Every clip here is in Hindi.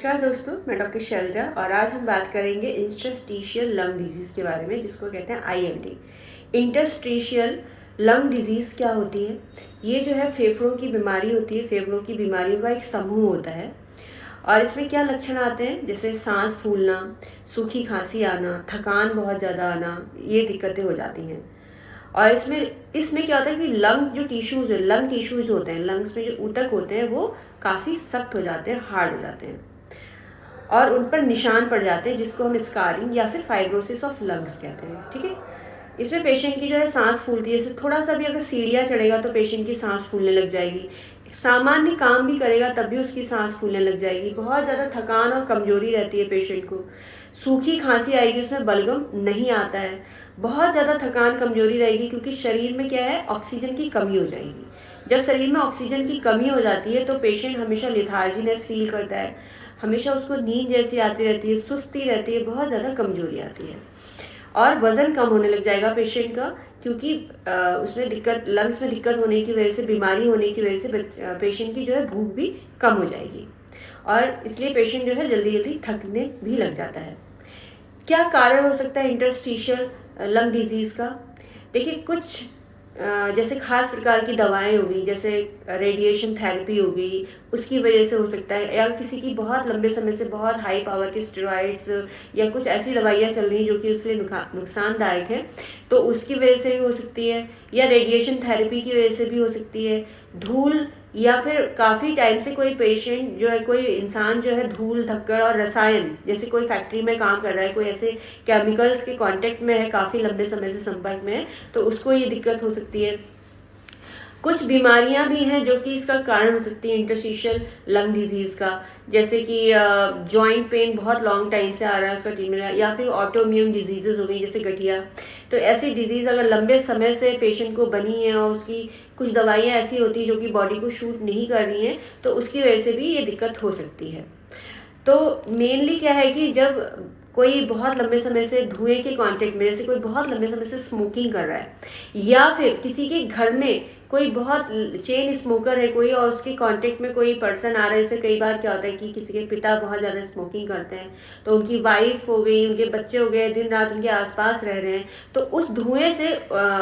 नमस्कार दोस्तों, मैं डॉक्टर शैलजा और आज हम बात करेंगे इंटरस्टिशियल लंग डिजीज़ के बारे में, जिसको कहते हैं ILD। इंटरस्टिशियल लंग डिजीज़ क्या होती है? ये जो है फेफड़ों की बीमारी होती है। फेफड़ों की बीमारियों का एक समूह होता है और इसमें क्या लक्षण आते हैं, जैसे सांस फूलना, सूखी खांसी आना, थकान बहुत ज़्यादा आना, ये दिक्कतें हो जाती हैं। और इसमें इसमें क्या होता है कि लंग्स जो टिश्यूज़ है, लंग टिश्यूज़ होते हैं, लंग्स में जो ऊतक होते हैं वो काफ़ी सख्त हो जाते हैं, हार्ड हो जाते हैं और उन पर निशान पड़ जाते हैं, जिसको हम स्कारिंग या फिर फाइब्रोसिस ऑफ लंग्स कहते हैं। ठीक है, इसमें पेशेंट की जो है सांस फूलती है। जैसे थोड़ा सा भी अगर सीढ़ियाँ चढ़ेगा तो पेशेंट की सांस फूलने लग जाएगी। सामान्य काम भी करेगा तब भी उसकी सांस फूलने लग जाएगी। बहुत ज़्यादा थकान और कमजोरी रहती है पेशेंट को। सूखी खांसी आएगी, उसमें बलगम नहीं आता है। बहुत ज़्यादा थकान कमजोरी रहेगी क्योंकि शरीर में क्या है, ऑक्सीजन की कमी हो जाएगी। जब शरीर में ऑक्सीजन की कमी हो जाती है तो पेशेंट हमेशा लिथार्जीनेस फील करता है, हमेशा उसको नींद जैसी आती रहती है, सुस्ती रहती है, बहुत ज़्यादा कमजोरी आती है और वज़न कम होने लग जाएगा पेशेंट का, क्योंकि उसमें दिक्कत, लंग्स में दिक्कत होने की वजह से, बीमारी होने की वजह से पेशेंट की जो है भूख भी कम हो जाएगी और इसलिए पेशेंट जो है जल्दी जल्दी थकने भी लग जाता है। क्या कारण हो सकता है इंटरस्टिशियल लंग डिजीज़ का? देखिए, कुछ जैसे खास प्रकार की दवाएं हो गई, जैसे रेडिएशन थेरेपी हो गई, उसकी वजह से हो सकता है, या किसी की बहुत लंबे समय से बहुत हाई पावर के स्टेरॉइड्स या कुछ ऐसी दवाइयाँ चल रही जो कि उसके लिए नुकसानदायक है, तो उसकी वजह से भी हो सकती है, या रेडिएशन थेरेपी की वजह से भी हो सकती है। धूल, या फिर काफ़ी टाइम से कोई पेशेंट जो है, कोई इंसान जो है धूल, धक्कड़ और रसायन, जैसे कोई फैक्ट्री में काम कर रहा है, कोई ऐसे केमिकल्स के कांटेक्ट में है, काफ़ी लंबे समय से संपर्क में है, तो उसको ये दिक्कत हो सकती है। कुछ बीमारियां भी हैं जो कि इसका कारण हो सकती है इंटरस्टिशियल लंग डिजीज़ का, जैसे कि जॉइंट पेन बहुत लॉन्ग टाइम से आ रहा है उसका टीम, या फिर ऑटोइम्यून डिजीजेज हो गई जैसे गठिया। तो ऐसी डिजीज़ अगर लंबे समय से पेशेंट को बनी है और उसकी कुछ दवाइयाँ ऐसी होती हैं जो कि बॉडी को शूट नहीं कर रही हैं, तो उसकी वजह से भी ये दिक्कत हो सकती है। तो मेनली क्या है कि जब कोई बहुत लंबे समय से धुएं के कांटेक्ट में, जैसे कोई बहुत लंबे समय से स्मोकिंग कर रहा है, या फिर किसी के घर में कोई बहुत चेन स्मोकर है कोई, और उसके कांटेक्ट में कोई पर्सन आ रहा है, जैसे कई बार क्या होता है कि किसी के पिता बहुत ज़्यादा स्मोकिंग करते हैं, तो उनकी वाइफ हो गई, उनके बच्चे हो गए, दिन रात उनके आसपास रह रहे हैं, तो उस धुएं से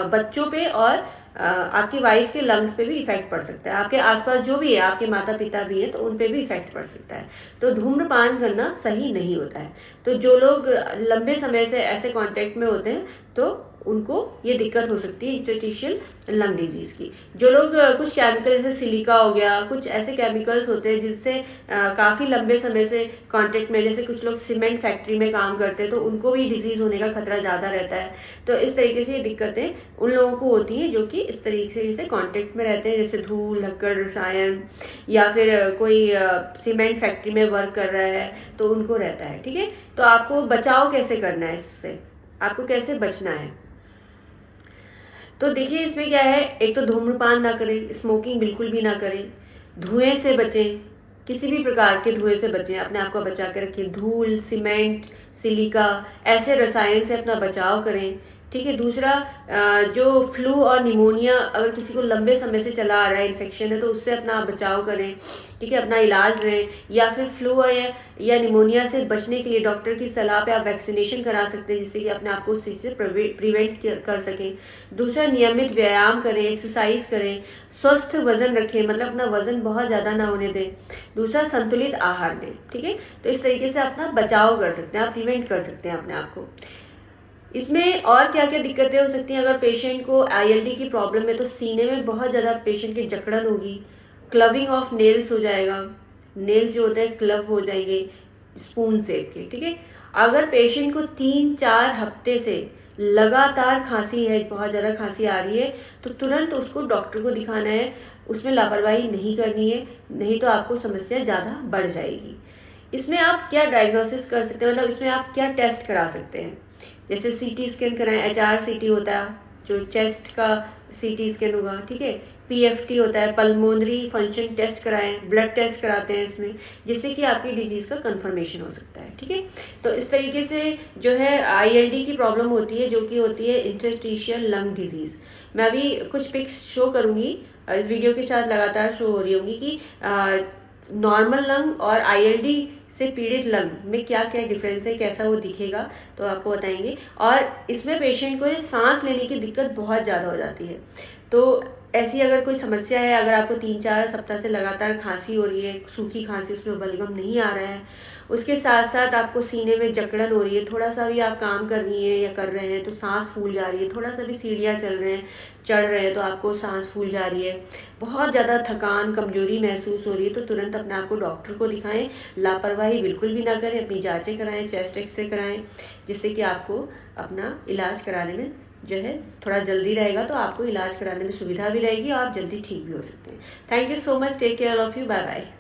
बच्चों पे और आपकी वाइफ के लंग्स पे भी इफेक्ट पड़ सकता है। आपके आसपास जो भी है, आपके माता पिता भी हैं, तो उन पे भी इफेक्ट पड़ सकता है। तो धूम्रपान करना सही नहीं होता है। तो जो लोग लंबे समय से ऐसे कांटेक्ट में होते हैं, तो उनको ये दिक्कत हो सकती है इंटरस्टिशियल लंग डिजीज़ की। जो लोग कुछ केमिकल, जैसे सिलिका हो गया, कुछ ऐसे केमिकल्स होते हैं जिससे काफ़ी लंबे समय से कांटेक्ट में, जैसे कुछ लोग सीमेंट फैक्ट्री में काम करते हैं, तो उनको भी डिजीज़ होने का खतरा ज़्यादा रहता है। तो इस तरीके से ये दिक्कतें उन लोगों को होती हैं जो कि इस तरीके से कांटेक्ट में रहते हैं, जैसे धूल, धक्कड़, रसायन, या फिर कोई सीमेंट फैक्ट्री में वर्क कर रहा है, तो उनको रहता है। ठीक है, तो आपको बचाव कैसे करना है, इससे आपको कैसे बचना है? तो देखिए, इसमें क्या है, एक तो धूम्रपान ना करें, स्मोकिंग बिल्कुल भी ना करें, धुएं से बचें, किसी भी प्रकार के धुएं से बचें, अपने आप को बचा के रखें। धूल, सीमेंट, सिलिका, ऐसे रसायन से अपना बचाव करें। ठीक है, दूसरा, जो फ्लू और निमोनिया अगर किसी को लंबे समय से चला आ रहा है, इन्फेक्शन है, तो उससे अपना बचाव करें। ठीक है, अपना इलाज लें, या फिर फ्लू या निमोनिया से बचने के लिए डॉक्टर की सलाह पे आप वैक्सीनेशन करा सकते हैं, जिससे कि अपने आप को उस चीज़ से प्रिवेंट कर सकें। दूसरा, नियमित व्यायाम करें, एक्सरसाइज करें, स्वस्थ वजन रखें, मतलब अपना वजन बहुत ज़्यादा ना होने दें। दूसरा, संतुलित आहार लें। ठीक है, तो इस तरीके से अपना बचाव कर सकते हैं, आप प्रिवेंट कर सकते हैं अपने आप को। इसमें और क्या क्या दिक्कतें हो सकती हैं? अगर पेशेंट को ILD की प्रॉब्लम है, तो सीने में बहुत ज़्यादा पेशेंट की जकड़न होगी, क्लविंग ऑफ नेल्स हो जाएगा, नेल्स जो होते हैं क्लव हो जाएंगे स्पून शेप के। ठीक है, अगर पेशेंट को 3-4 हफ्ते से लगातार खांसी है, बहुत ज़्यादा खांसी आ रही है, तो तुरंत उसको डॉक्टर को दिखाना है, उसमें लापरवाही नहीं करनी है, नहीं तो आपको समस्या ज़्यादा बढ़ जाएगी। इसमें आप क्या डायग्नोसिस कर सकते हैं, मतलब इसमें आप क्या टेस्ट करा सकते हैं? जैसे CT स्कैन कराएं, HRCT होता है जो चेस्ट का CT स्कैन होगा। ठीक है, PFT होता है, पल्मोनरी फंक्शन टेस्ट कराएं, ब्लड टेस्ट कराते हैं इसमें, जिससे कि आपकी डिजीज़ का कंफर्मेशन हो सकता है। ठीक है, तो इस तरीके से जो है ILD की प्रॉब्लम होती है, जो कि होती है इंटरस्टिशियल लंग डिजीज़। मैं अभी कुछ पिक्स शो करूँगी, इस वीडियो के साथ लगातार शो हो रही होंगी कि नॉर्मल लंग और ILD से पीड़ित लंग में क्या क्या डिफरेंस है, कैसा वो दिखेगा, तो आपको बताएंगे। और इसमें पेशेंट को सांस लेने की दिक्कत बहुत ज़्यादा हो जाती है। तो ऐसी अगर कोई समस्या है, अगर आपको 3-4 सप्ताह से लगातार खांसी हो रही है, सूखी खांसी, उसमें बलगम नहीं आ रहा है, उसके साथ साथ आपको सीने में जकड़न हो रही है, थोड़ा सा भी आप काम कर रही हैं या कर रहे हैं तो सांस फूल जा रही है, थोड़ा सा भी सीढ़ियाँ चढ़ रहे हैं तो आपको सांस फूल जा रही है, बहुत ज़्यादा थकान, कमजोरी महसूस हो रही है, तो तुरंत अपने आप को डॉक्टर को दिखाएं। लापरवाही बिल्कुल भी ना करें, अपनी जांचें कराएं, चेस्ट एक्सरे कराएं, जिससे कि आपको अपना इलाज कराने में जो है थोड़ा जल्दी रहेगा, तो आपको इलाज कराने में सुविधा भी रहेगी और आप जल्दी ठीक भी हो सकते हैं। Thank you so much, take care of you, bye bye.